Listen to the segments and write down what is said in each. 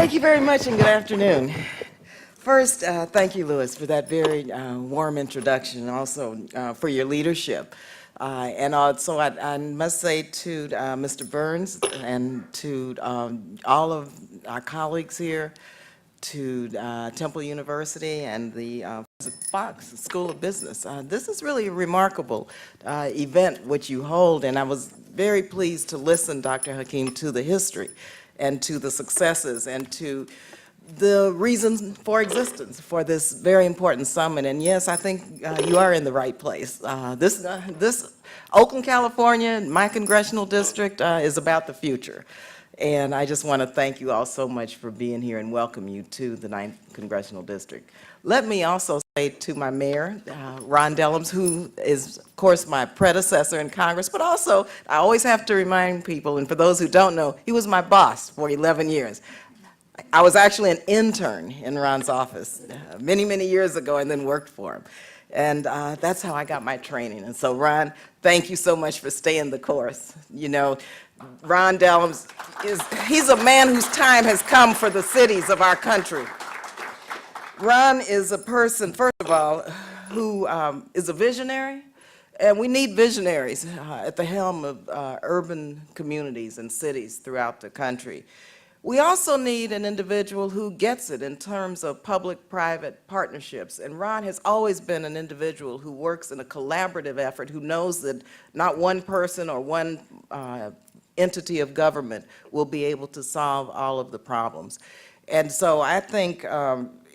Thank you very much and good afternoon. First, thank you, Louis, for that very warm introduction and also for your leadership. And also, I must say to Mr. Burns and to all of our colleagues here, to Temple University and the Fox School of Business. This is really a remarkable event which you hold, and I was very pleased to listen, Dr. Hakeem, to the history and to the successes and to the reasons for existence for this very important summit. And yes, I think you are in the right place. This Oakland, California, my congressional district is about the future. And I just want to thank you all so much for being here and welcome you to the 9th Congressional District. Let me also say to my mayor, Ron Dellums, who is, of course, my predecessor in Congress, but also I always have to remind people, and for those who don't know, he was my boss for 11 years. I was actually an intern in Ron's office many, many years ago and then worked for him. And that's how I got my training. And so, Ron, thank you so much for staying the course. You know, Ron Dellums he's a man whose time has come for the cities of our country. Ron is a person, first of all, who is a visionary. And we need visionaries at the helm of urban communities and cities throughout the country. We also need an individual who gets it in terms of public-private partnerships. And Ron has always been an individual who works in a collaborative effort, who knows that not one person or one entity of government will be able to solve all of the problems. And so I think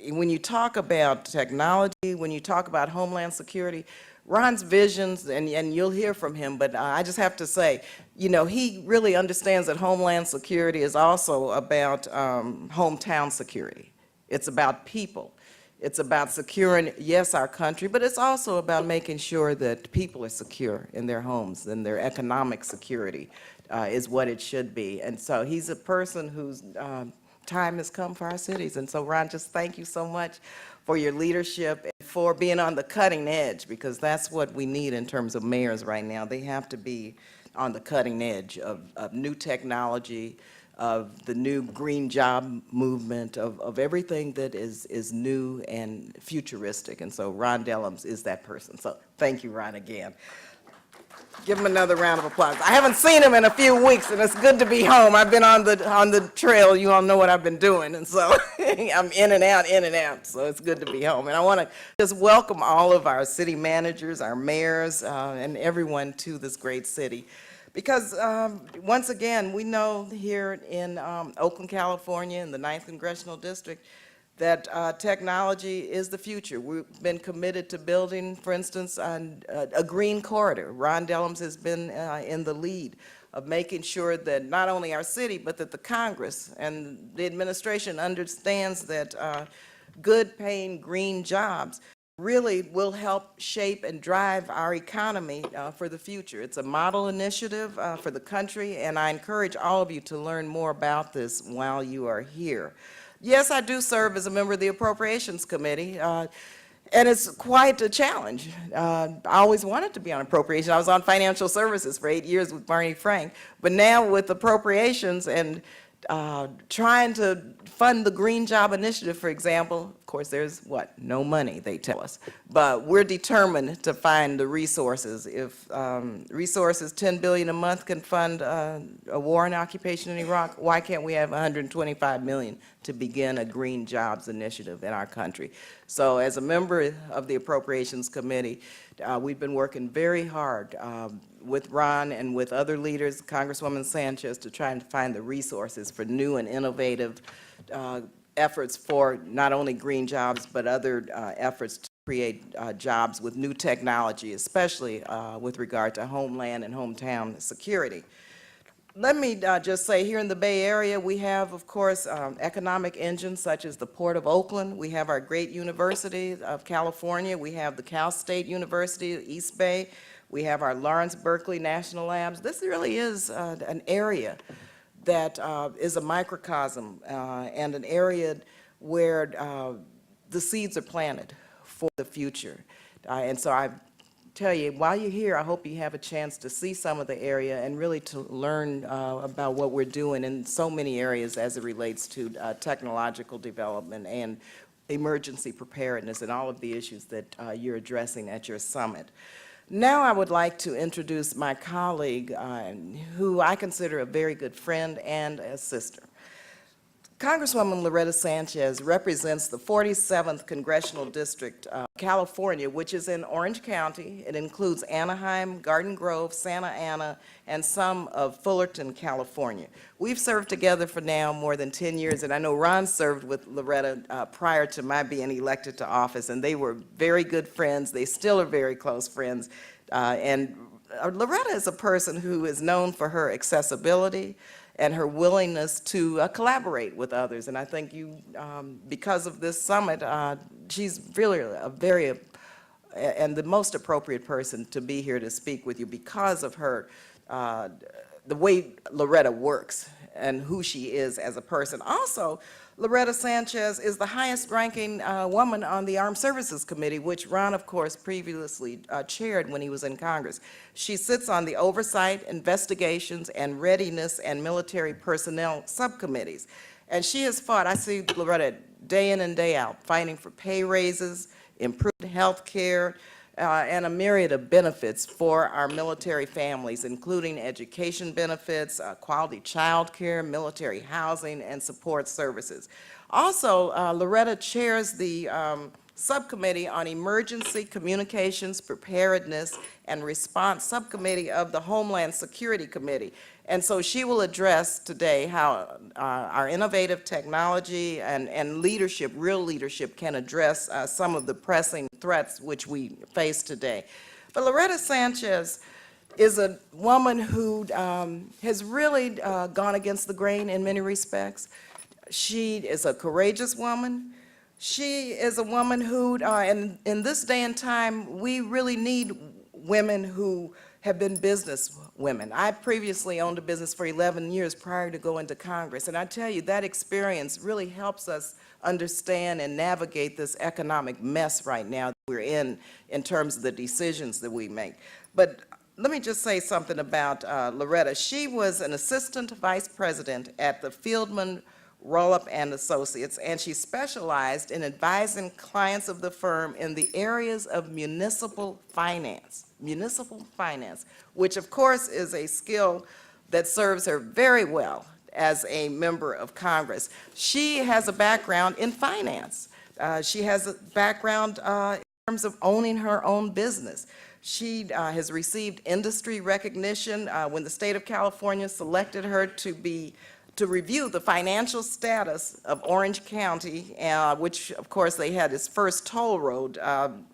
when you talk about technology, when you talk about homeland security, Ron's visions, and you'll hear from him, but I just have to say, you know, he really understands that homeland security is also about hometown security. It's about people. It's about securing, yes, our country, but it's also about making sure that people are secure in their homes and their economic security is what it should be. And so he's a person whose time has come for our cities. And so, Ron, just thank you so much for your leadership and for being on the cutting edge, because that's what we need in terms of mayors right now. They have to be on the cutting edge of new technology, of the new green job movement, of everything that is new and futuristic. And so Ron Dellums is that person. So thank you, Ron, again. Give him another round of applause. I haven't seen him in a few weeks, and it's good to be home. I've been on the trail. You all know what I've been doing, and so I'm in and out, so it's good to be home. And I want to just welcome all of our city managers, our mayors, and everyone to this great city. Because once again, we know here in Oakland, California, in the 9th Congressional District, that technology is the future. We've been committed to building, for instance, a green corridor. Ron Dellums has been in the lead of making sure that not only our city, but that the Congress and the administration understands that good paying green jobs really will help shape and drive our economy for the future. It's a model initiative for the country, and I encourage all of you to learn more about this while you are here. Yes, I do serve as a member of the Appropriations Committee, and it's quite a challenge. I always wanted to be on appropriations. I was on financial services for 8 years with Barney Frank, but now with appropriations and trying to fund the Green Job Initiative, for example, of course, there's what? No money, they tell us. But we're determined to find the resources. If resources, $10 billion a month, can fund a war and occupation in Iraq, why can't we have $125 million to begin a Green Jobs Initiative in our country? So as a member of the Appropriations Committee, we've been working very hard with Ron and with other leaders, Congresswoman Sanchez, to try and find the resources for new and innovative efforts for not only green jobs, but other efforts to create jobs with new technology, especially with regard to homeland and hometown security. Let me just say, here in the Bay Area, we have, of course, economic engines such as the Port of Oakland. We have our great University of California. We have the Cal State University, East Bay. We have our Lawrence Berkeley National Labs. This really is an area that is a microcosm and an area where the seeds are planted for the future. And so I tell you, while you're here, I hope you have a chance to see some of the area and really to learn about what we're doing in so many areas as it relates to technological development and emergency preparedness and all of the issues that you're addressing at your summit. Now I would like to introduce my colleague, who I consider a very good friend and a sister. Congresswoman Loretta Sanchez represents the 47th Congressional District, California, which is in Orange County. It includes Anaheim, Garden Grove, Santa Ana, and some of Fullerton, California. We've served together for now more than 10 years, and I know Ron served with Loretta prior to my being elected to office, and they were very good friends. They still are very close friends. Loretta is a person who is known for her accessibility and her willingness to collaborate with others. And I think you, because of this summit, she's really a very, and the most appropriate person to be here to speak with you because of her, the way Loretta works and who she is as a person. Also, Loretta Sanchez is the highest ranking woman on the Armed Services Committee, which Ron, of course, previously chaired when he was in Congress. She sits on the Oversight, Investigations, and Readiness and Military Personnel subcommittees. And she has fought, I see Loretta day in and day out, fighting for pay raises, improved health care, and a myriad of benefits for our military families, including education benefits, quality child care, military housing, and support services. Also, Loretta chairs the Subcommittee on Emergency Communications, Preparedness, and Response Subcommittee of the Homeland Security Committee. And so she will address today how our innovative technology and leadership, real leadership, can address some of the pressing threats which we face today. But Loretta Sanchez is a woman who has really gone against the grain in many respects. She is a courageous woman. She is a woman who, in this day and time, we really need women who have been business women. I previously owned a business for 11 years prior to going to Congress, and I tell you, that experience really helps us understand and navigate this economic mess right now that we're in terms of the decisions that we make. But let me just say something about Loretta. She was an assistant vice president at the Fieldman Rullup and Associates, and she specialized in advising clients of the firm in the areas of municipal finance, which of course is a skill that serves her very well as a member of Congress. She has a background in finance. She has a background in terms of owning her own business. She has received industry recognition when the state of California selected her to review the financial status of Orange County, which of course they had its first toll road,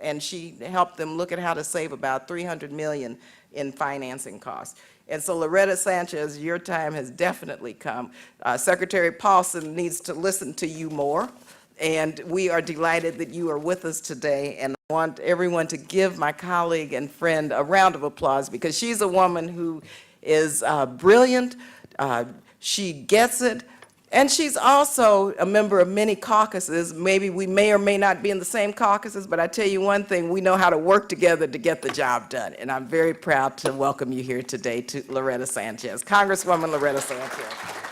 and she helped them look at how to save about $300 million in financing costs. And so Loretta Sanchez, your time has definitely come. Secretary Paulson needs to listen to you more, and we are delighted that you are with us today, and I want everyone to give my colleague and friend a round of applause because she's a woman who is brilliant, she gets it, and she's also a member of many caucuses. Maybe we may or may not be in the same caucuses, but I tell you one thing, we know how to work together to get the job done. And I'm very proud to welcome you here today to Loretta Sanchez. Congresswoman Loretta Sanchez.